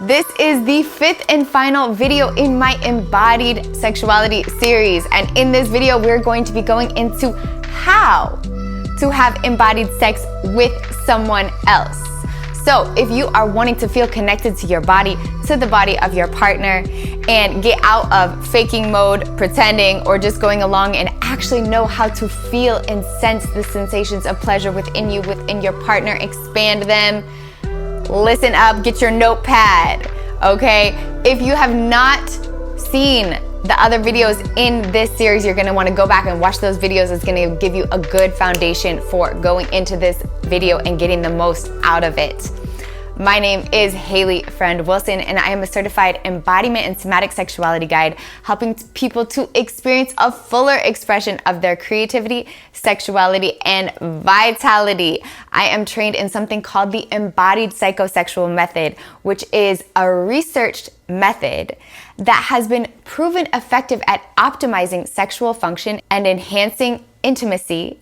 This is the fifth and final video in my Embodied Sexuality series. And in this video, we're going to be going into how to have embodied sex with someone else. So if you are wanting to feel connected to your body, to the body of your partner, and get out of faking mode, pretending, or just going along and actually know how to feel and sense the sensations of pleasure within you, within your partner, expand them, listen up, get your notepad, okay? If you have not seen the other videos in this series, you're gonna wanna go back and watch those videos. It's gonna give you a good foundation for going into this video and getting the most out of it. My name is Haley Friend Wilson, and I am a certified embodiment and somatic sexuality guide, helping people to experience a fuller expression of their creativity, sexuality, and vitality. I am trained in something called the embodied psychosexual method, which is a researched method that has been proven effective at optimizing sexual function and enhancing intimacy.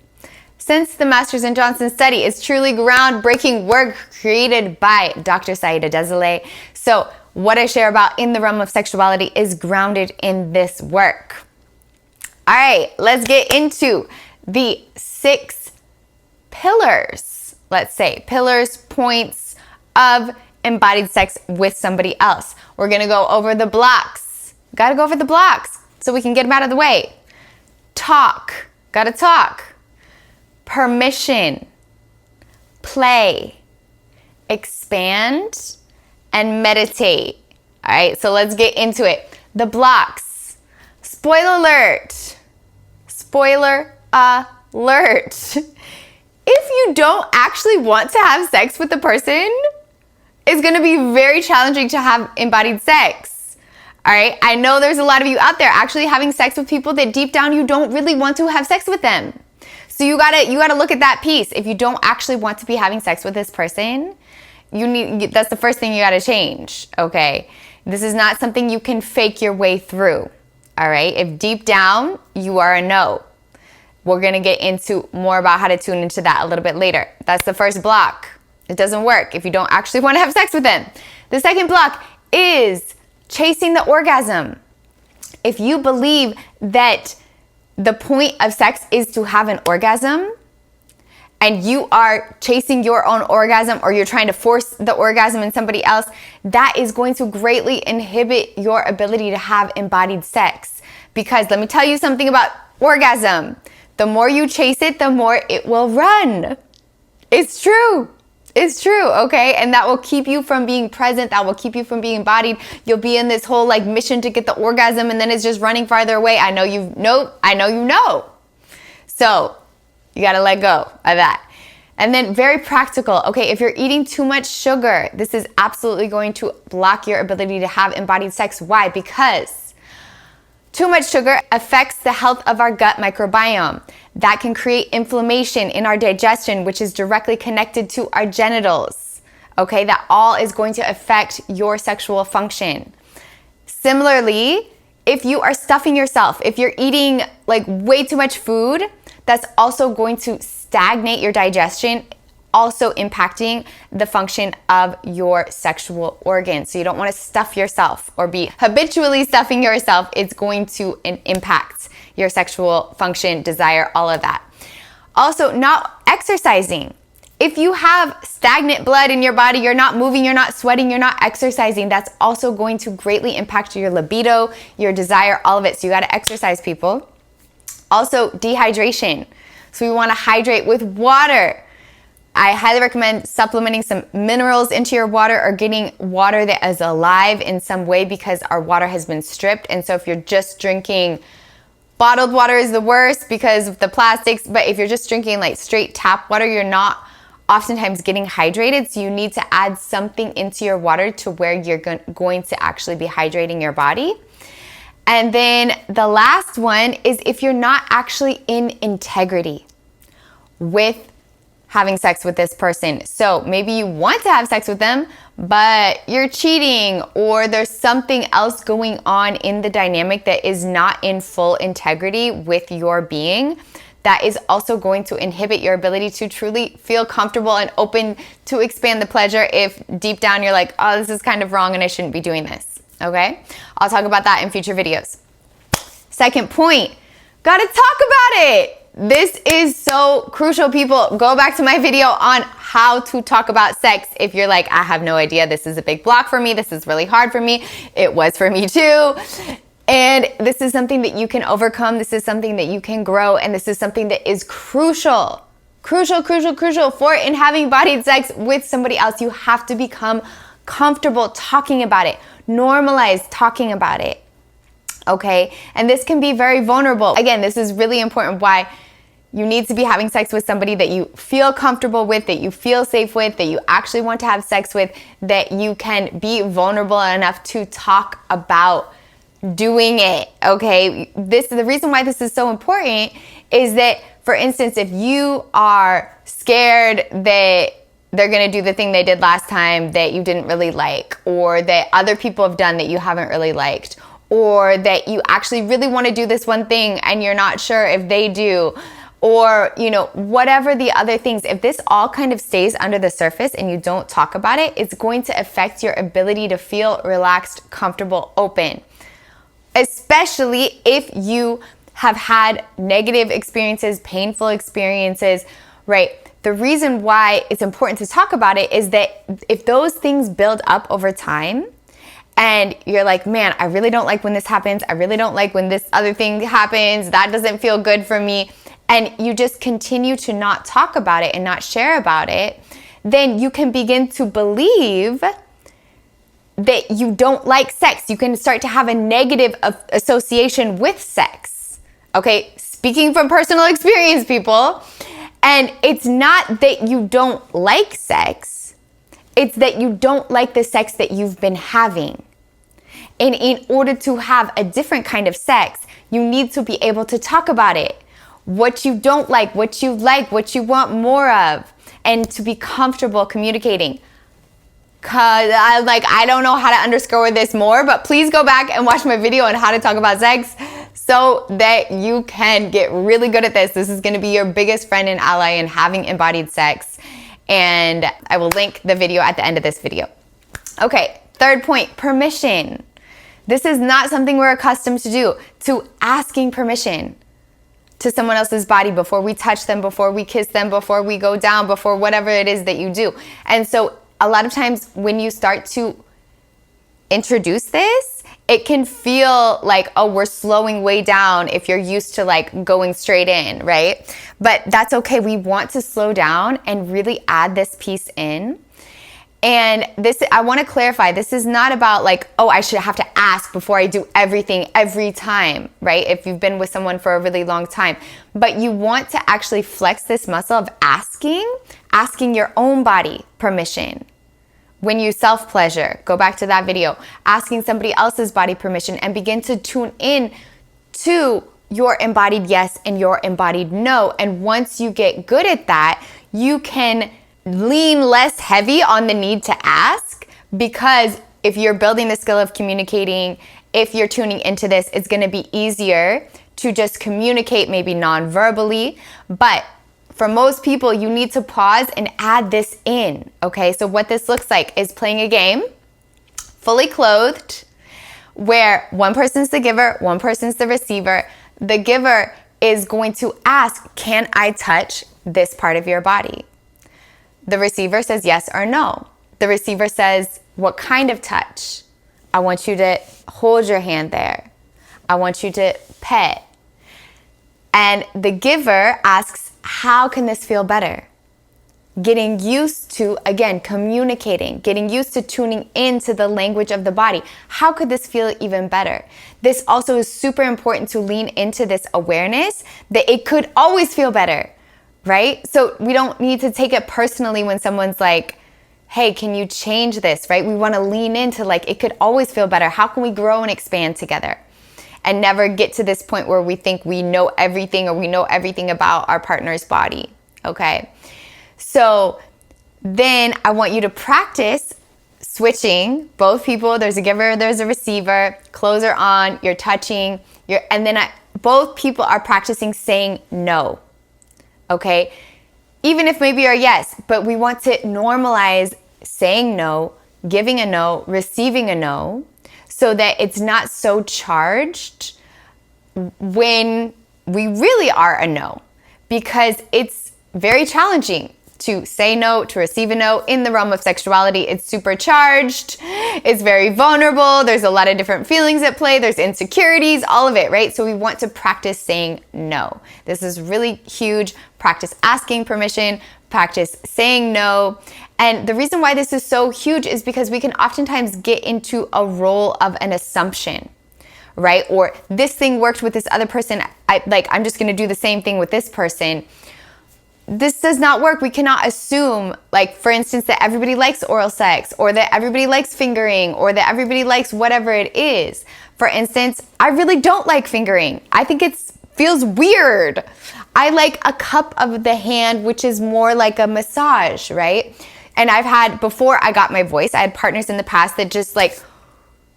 Since the Masters and Johnson study is truly groundbreaking work created by Dr. Saida Desile. So what I share about in the realm of sexuality is grounded in this work. All right, let's get into the 6 pillars, let's say, points of embodied sex with somebody else. We're gonna go over the blocks. Gotta go over the blocks so we can get them out of the way. Talk, gotta talk. Permission, play, expand, and meditate. All right, so let's get into it. The blocks. Spoiler alert. Spoiler alert. If you don't actually want to have sex with the person, it's gonna be very challenging to have embodied sex. All right, I know there's a lot of you out there actually having sex with people that deep down you don't really want to have sex with them. So you gotta look at that piece. If you don't actually want to be having sex with this person, that's the first thing you gotta change, okay? This is not something you can fake your way through, all right? If deep down you are a no, we're gonna get into more about how to tune into that a little bit later. That's the first block. It doesn't work if you don't actually wanna have sex with them. The second block is chasing the orgasm. If you believe that the point of sex is to have an orgasm, and you are chasing your own orgasm, or you're trying to force the orgasm in somebody else, that is going to greatly inhibit your ability to have embodied sex. Because let me tell you something about orgasm. The more you chase it, the more it will run. It's true. It's true, okay? And that will keep you from being present. That will keep you from being embodied. You'll be in this whole mission to get the orgasm, and then it's just running farther away. I know you know. So you gotta let go of that. And then very practical, okay? If you're eating too much sugar, this is absolutely going to block your ability to have embodied sex. Why? Because too much sugar affects the health of our gut microbiome. That can create inflammation in our digestion, which is directly connected to our genitals. Okay, that all is going to affect your sexual function. Similarly, if you are stuffing yourself, if you're eating way too much food, that's also going to stagnate your digestion, also impacting the function of your sexual organs. So you don't want to stuff yourself or be habitually stuffing yourself. It's going to impact your sexual function, desire, all of that. Also, not exercising. If you have stagnant blood in your body, you're not moving, you're not sweating, you're not exercising, that's also going to greatly impact your libido, your desire, all of it. So you got to exercise, people. Also, dehydration. So we want to hydrate with water. I highly recommend supplementing some minerals into your water, or getting water that is alive in some way, because our water has been stripped. And so if you're just drinking bottled water, is the worst because of the plastics, but if you're just drinking straight tap water, you're not oftentimes getting hydrated. So you need to add something into your water to where you're going to actually be hydrating your body. And then the last one is if you're not actually in integrity with having sex with this person. So maybe you want to have sex with them, but you're cheating, or there's something else going on in the dynamic that is not in full integrity with your being. that is also going to inhibit your ability to truly feel comfortable and open to expand the pleasure if deep down you're like, oh, this is kind of wrong and I shouldn't be doing this, okay? I'll talk about that in future videos. Second point, gotta talk about it. This is so crucial, people. Go back to my video on how to talk about sex if you're like, I have no idea, this is a big block for me, this is really hard for me. It was for me too. And this is something that you can overcome, this is something that you can grow, and this is something that is crucial for in having embodied sex with somebody else. You have to become comfortable talking about it, normalize talking about it, okay? And this can be very vulnerable. Again, this is really important why you need to be having sex with somebody that you feel comfortable with, that you feel safe with, that you actually want to have sex with, that you can be vulnerable enough to talk about doing it, okay? The reason why this is so important is that, for instance, if you are scared that they're gonna do the thing they did last time that you didn't really like, or that other people have done that you haven't really liked, or that you actually really want to do this one thing and you're not sure if they do, or, you know, whatever the other things, if this all kind of stays under the surface and you don't talk about it, it's going to affect your ability to feel relaxed, comfortable, open. Especially if you have had negative experiences, painful experiences, right? The reason why it's important to talk about it is that if those things build up over time, and you're like, man, I really don't like when this happens, I really don't like when this other thing happens, that doesn't feel good for me, and you just continue to not talk about it and not share about it, then you can begin to believe that you don't like sex. You can start to have a negative association with sex. Okay, speaking from personal experience, people. And it's not that you don't like sex, it's that you don't like the sex that you've been having. And in order to have a different kind of sex, you need to be able to talk about it. What you don't like, what you like, what you want more of, and to be comfortable communicating. Cause I don't know how to underscore this more, but please go back and watch my video on how to talk about sex so that you can get really good at this. This is gonna be your biggest friend and ally in having embodied sex. And I will link the video at the end of this video. Okay, third point, permission. This is not something we're accustomed to do, to asking permission to someone else's body before we touch them, before we kiss them, before we go down, before whatever it is that you do. And so a lot of times when you start to introduce this, it can feel like, oh, we're slowing way down if you're used to like going straight in, right? But that's okay. We want to slow down and really add this piece in. And this, I want to clarify, this is not about like, oh, I should have to ask before I do everything every time, right? If you've been with someone for a really long time. But you want to actually flex this muscle of asking your own body permission. When you self-pleasure, go back to that video, asking somebody else's body permission, and begin to tune in to your embodied yes and your embodied no. And once you get good at that, you can lean less heavy on the need to ask, because if you're building the skill of communicating, if you're tuning into this, it's going to be easier to just communicate, maybe non-verbally. But for most people, you need to pause and add this in, okay? So what this looks like is playing a game, fully clothed, where one person's the giver, one person's the receiver. The giver is going to ask, can I touch this part of your body? The receiver says yes or no. The receiver says, what kind of touch? I want you to hold your hand there. I want you to pet. And the giver asks, how can this feel better? Getting used to, again, communicating, getting used to tuning into the language of the body. How could this feel even better? This also is super important to lean into this awareness that it could always feel better, right? So we don't need to take it personally when someone's like, hey, can you change this, right? We want to lean into like, it could always feel better. How can we grow and expand together? And never get to this point where we think we know everything or we know everything about our partner's body, okay? So then I want you to practice switching both people. There's a giver, there's a receiver, clothes are on, you're touching, and then both people are practicing saying no. okay? Even if maybe our yes, but we want to normalize saying no, giving a no, receiving a no, so that it's not so charged when we really are a no, because it's very challenging to say no, to receive a no. In the realm of sexuality, it's super charged, it's very vulnerable, there's a lot of different feelings at play, there's insecurities, all of it, right? So we want to practice saying no. This is really huge. Practice asking permission, practice saying no. And the reason why this is so huge is because we can oftentimes get into a role of an assumption, right? Or this thing worked with this other person, I'm just gonna do the same thing with this person. This does not work. We cannot assume, for instance, that everybody likes oral sex, or that everybody likes fingering, or that everybody likes whatever it is. For instance, I really don't like fingering. I think it feels weird. I like a cup of the hand, which is more like a massage, right? And I've had, before I got my voice, I had partners in the past that just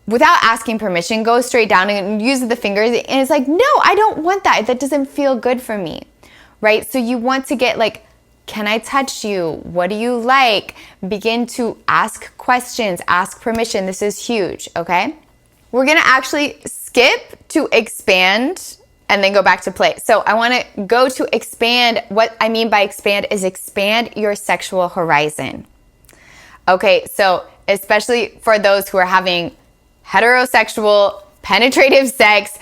without asking permission, go straight down and use the fingers. And it's no, I don't want that. That doesn't feel good for me. Right? So you want to get can I touch you? What do you like? Begin to ask questions, ask permission. This is huge, okay? We're gonna actually skip to expand and then go back to play. So I wanna go to expand. What I mean by expand is expand your sexual horizon. Okay, so especially for those who are having heterosexual, penetrative sex,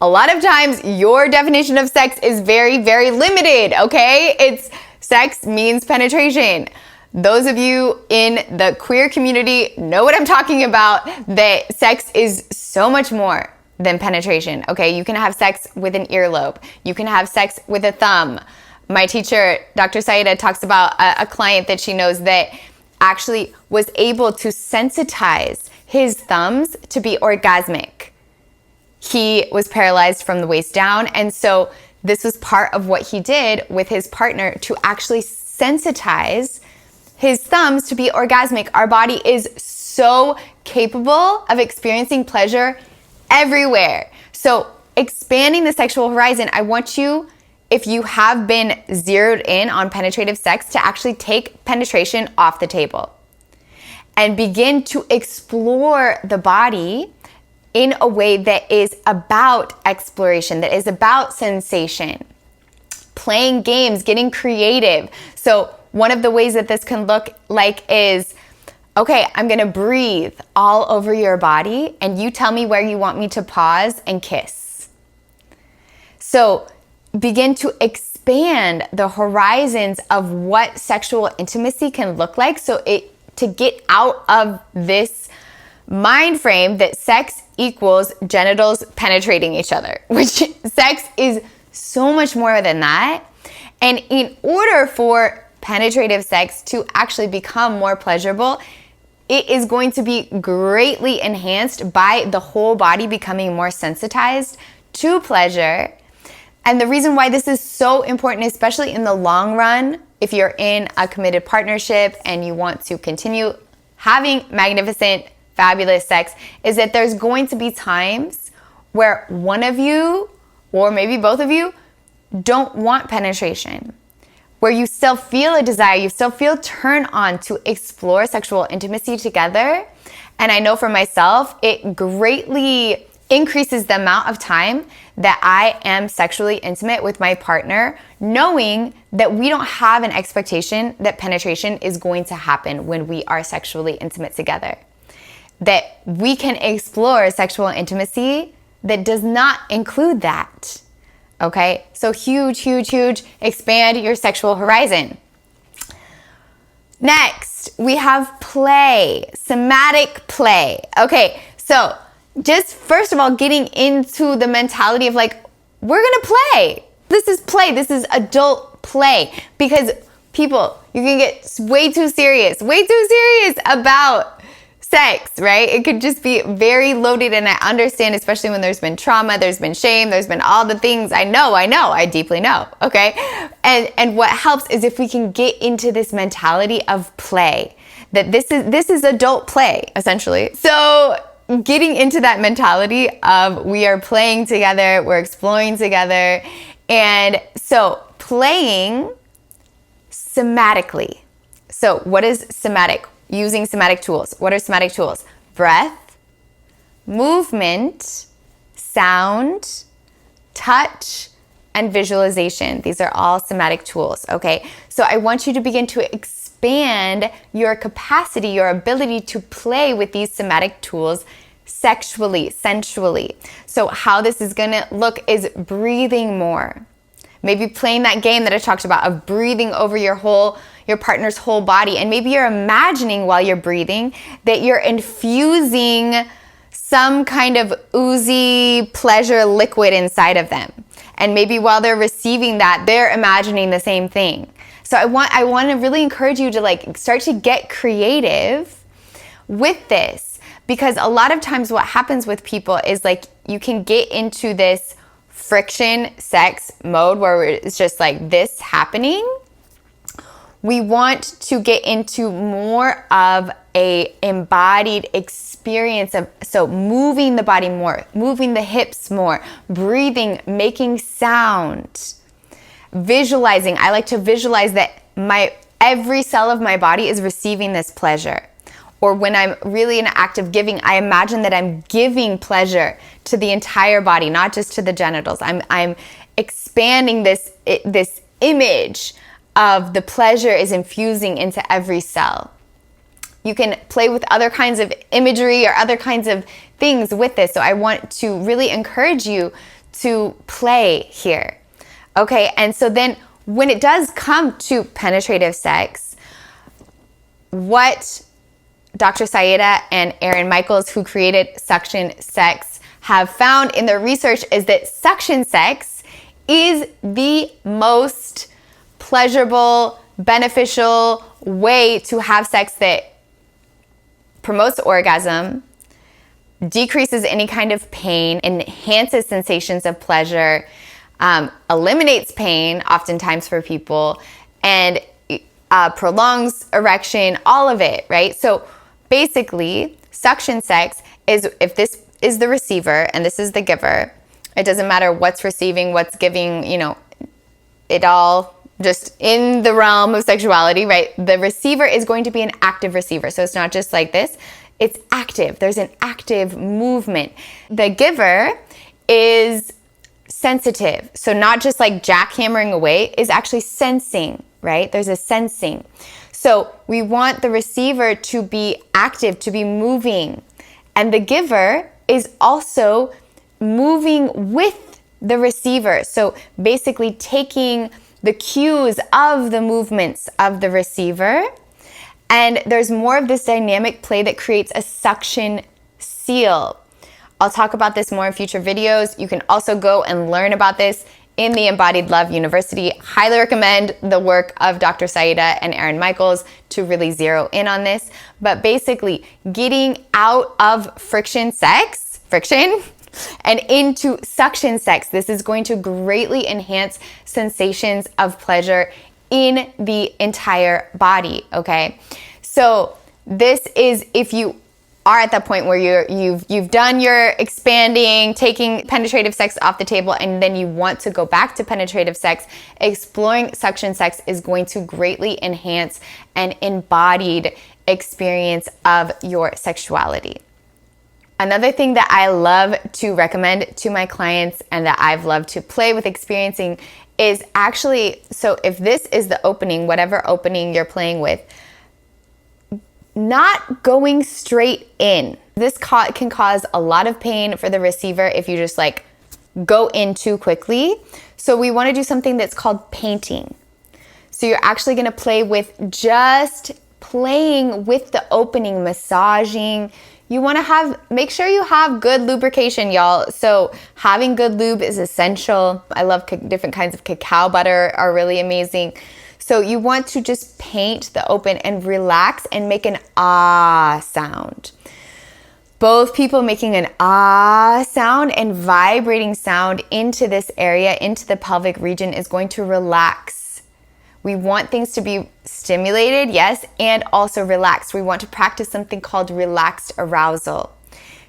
a lot of times your definition of sex is very, very limited, okay? Sex means penetration. Those of you in the queer community know what I'm talking about, that sex is so much more than penetration, okay? You can have sex with an earlobe. You can have sex with a thumb. My teacher, Dr. Saida, talks about a client that she knows that actually was able to sensitize his thumbs to be orgasmic. He was paralyzed from the waist down, and so this was part of what he did with his partner to actually sensitize his thumbs to be orgasmic. Our body is so capable of experiencing pleasure everywhere. So expanding the sexual horizon, I want you, if you have been zeroed in on penetrative sex, to actually take penetration off the table and begin to explore the body in a way that is about exploration, that is about sensation, playing games, getting creative. So one of the ways that this can look like is, okay, I'm gonna breathe all over your body and you tell me where you want me to pause and kiss. So begin to expand the horizons of what sexual intimacy can look like, to get out of this mind frame that sex equals genitals penetrating each other, which sex is so much more than that. And in order for penetrative sex to actually become more pleasurable, it is going to be greatly enhanced by the whole body becoming more sensitized to pleasure. And the reason why this is so important, especially in the long run, if you're in a committed partnership and you want to continue having magnificent, fabulous sex, is that there's going to be times where one of you, or maybe both of you, don't want penetration, where you still feel a desire, you still feel turned on to explore sexual intimacy together. And I know for myself, it greatly increases the amount of time that I am sexually intimate with my partner, knowing that we don't have an expectation that penetration is going to happen when we are sexually intimate together. That we can explore sexual intimacy that does not include that. Okay? So huge, huge, huge. Expand your sexual horizon. Next, we have play. Somatic play. Okay, so just first of all, getting into the mentality of we're gonna play. This is play. This is adult play. Because people, you can get way too serious about sex, right? It could just be very loaded, and I understand, especially when there's been trauma, there's been shame, there's been all the things. I deeply know, okay? And what helps is if we can get into this mentality of play, that this is adult play, essentially. So getting into that mentality of we are playing together, we're exploring together, and so playing somatically. So what is somatic? Using somatic tools. What are somatic tools? Breath, movement, sound, touch, and visualization. These are all somatic tools, okay? So I want you to begin to expand your capacity, your ability to play with these somatic tools sexually, sensually. So how this is gonna look is breathing more. Maybe playing that game that I talked about of breathing over your partner's whole body. And maybe you're imagining while you're breathing that you're infusing some kind of oozy pleasure liquid inside of them. And maybe while they're receiving that, they're imagining the same thing. So I want to really encourage you to like start to get creative with this, because a lot of times what happens with people is like you can get into this friction sex mode where it's just like this happening. We want to get into more of a embodied experience of, so moving the body more, moving the hips more, breathing, making sound, visualizing. I like to visualize that every cell of my body is receiving this pleasure. Or when I'm really in an act of giving, I imagine that I'm giving pleasure to the entire body, not just to the genitals. I'm expanding this image of the pleasure is infusing into every cell. You can play with other kinds of imagery or other kinds of things with this. So I want to really encourage you to play here. Okay, and so then when it does come to penetrative sex, what Dr. Saida and Aaron Michaels, who created suction sex, have found in their research is that suction sex is the most pleasurable, beneficial way to have sex that promotes orgasm, decreases any kind of pain, enhances sensations of pleasure, eliminates pain oftentimes for people, and prolongs erection, all of it, right? So basically, suction sex is if this is the receiver and this is the giver. It doesn't matter what's receiving, what's giving, it all just in the realm of sexuality, right? The receiver is going to be an active receiver. So it's not just like this, it's active. There's an active movement. The giver is sensitive. So not just like jackhammering away, is actually sensing, right? There's a sensing. So we want the receiver to be active, to be moving. And the giver is also moving with the receiver. So basically taking the cues of the movements of the receiver. And there's more of this dynamic play that creates a suction seal. I'll talk about this more in future videos. You can also go and learn about this in the Embodied Love University. Highly recommend the work of Dr. Saida and Aaron Michaels to really zero in on this. But basically, getting out of friction, and into suction sex. This is going to greatly enhance sensations of pleasure in the entire body, okay? So this is if you are at that point where you've done your expanding, taking penetrative sex off the table, and then you want to go back to penetrative sex, exploring suction sex is going to greatly enhance an embodied experience of your sexuality. Another thing that I love to recommend to my clients and that I've loved to play with experiencing is actually, so if this is the opening, whatever opening you're playing with, not going straight in. This can cause a lot of pain for the receiver if you just like go in too quickly. So we want to do something that's called painting. So you're actually going to play with just playing with the opening, massaging. You want to make sure you have good lubrication, y'all. So having good lube is essential. I love different kinds of cacao butter are really amazing. So you want to just paint the open and relax and make an ah sound. Both people making an ah sound and vibrating sound into this area, into the pelvic region, is going to relax. We want things to be stimulated, yes, and also relaxed. We want to practice something called relaxed arousal.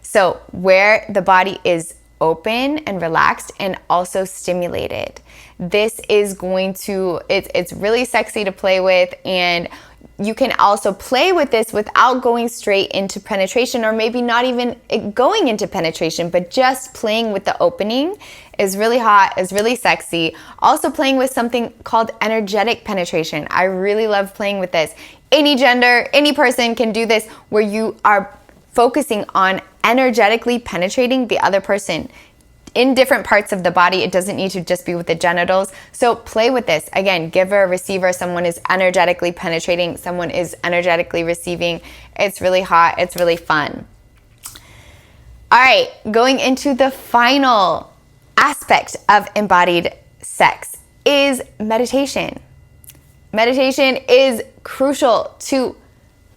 So where the body is open and relaxed and also stimulated. This is going to, it's really sexy to play with, and you can also play with this without going straight into penetration, or maybe not even going into penetration, but just playing with the opening is really hot, is really sexy. Also playing with something called energetic penetration. I really love playing with this. Any gender, any person can do this, where you are focusing on energetically penetrating the other person in different parts of the body. It doesn't need to just be with the genitals. So play with this. Again, giver, receiver, someone is energetically penetrating, someone is energetically receiving. It's really hot. It's really fun. All right, going into the final aspect of embodied sex is meditation. Meditation is crucial to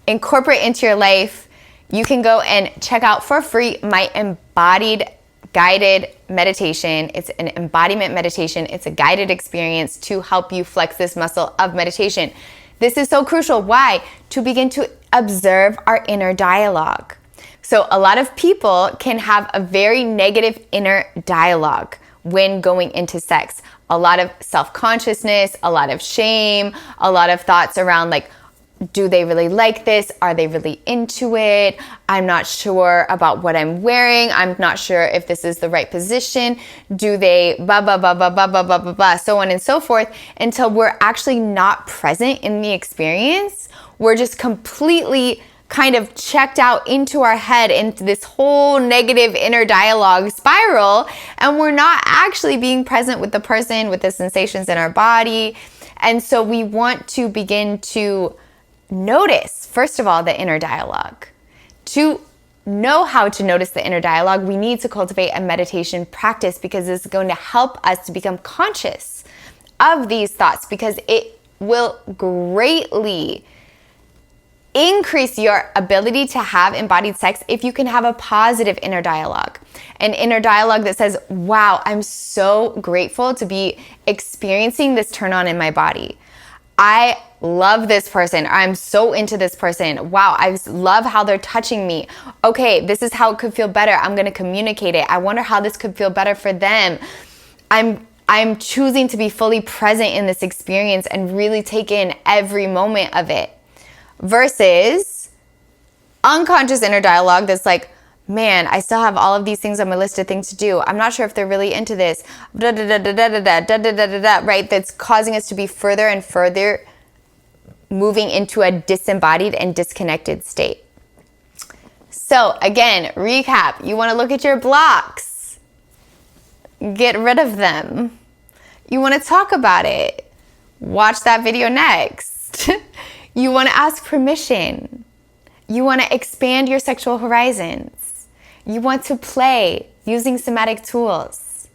incorporate into your life. You can go and check out for free my embodied guided meditation. It's an embodiment meditation. It's a guided experience to help you flex this muscle of meditation. This is so crucial. Why? To begin to observe our inner dialogue. So a lot of people can have a very negative inner dialogue when going into sex. A lot of self-consciousness, a lot of shame, a lot of thoughts around like, do they really like this? Are they really into it? I'm not sure about what I'm wearing. I'm not sure if this is the right position. Do they blah, blah, blah, blah, blah, blah, blah, blah, blah, so on and so forth, until we're actually not present in the experience. We're just completely kind of checked out into our head, into this whole negative inner dialogue spiral, and we're not actually being present with the person, with the sensations in our body. And so we want to begin to notice, first of all, the inner dialogue. To know how to notice the inner dialogue, we need to cultivate a meditation practice, because it's going to help us to become conscious of these thoughts, because it will greatly increase your ability to have embodied sex if you can have a positive inner dialogue. An inner dialogue that says, wow, I'm so grateful to be experiencing this turn on in my body. I love this person. I'm so into this person. Wow, I love how they're touching me. Okay, this is how it could feel better. I'm going to communicate it. I wonder how this could feel better for them. I'm choosing to be fully present in this experience and really take in every moment of it. Versus unconscious inner dialogue that's like, man, I still have all of these things on my list of things to do. I'm not sure if they're really into this. Right? That's causing us to be further and further moving into a disembodied and disconnected state. So again, recap. You want to look at your blocks. Get rid of them. You want to talk about it. Watch that video next. You want to ask permission. You want to expand your sexual horizons. You want to play using somatic tools.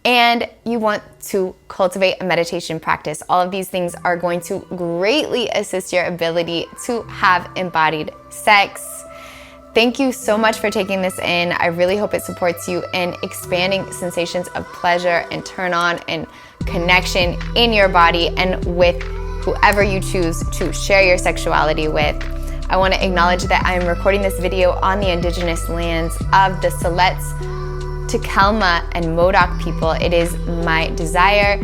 And you want to cultivate a meditation practice. All of these things are going to greatly assist your ability to have embodied sex. Thank you so much for taking this in. I really hope it supports you in expanding sensations of pleasure and turn on and connection in your body and with whoever you choose to share your sexuality with. I want to acknowledge that I am recording this video on the indigenous lands of the Siletz, Takelma, and Modoc people. It is my desire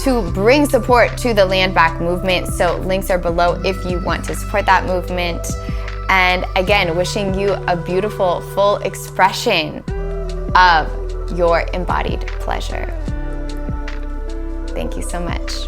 to bring support to the Land Back movement, so links are below if you want to support that movement. And again, wishing you a beautiful, full expression of your embodied pleasure. Thank you so much.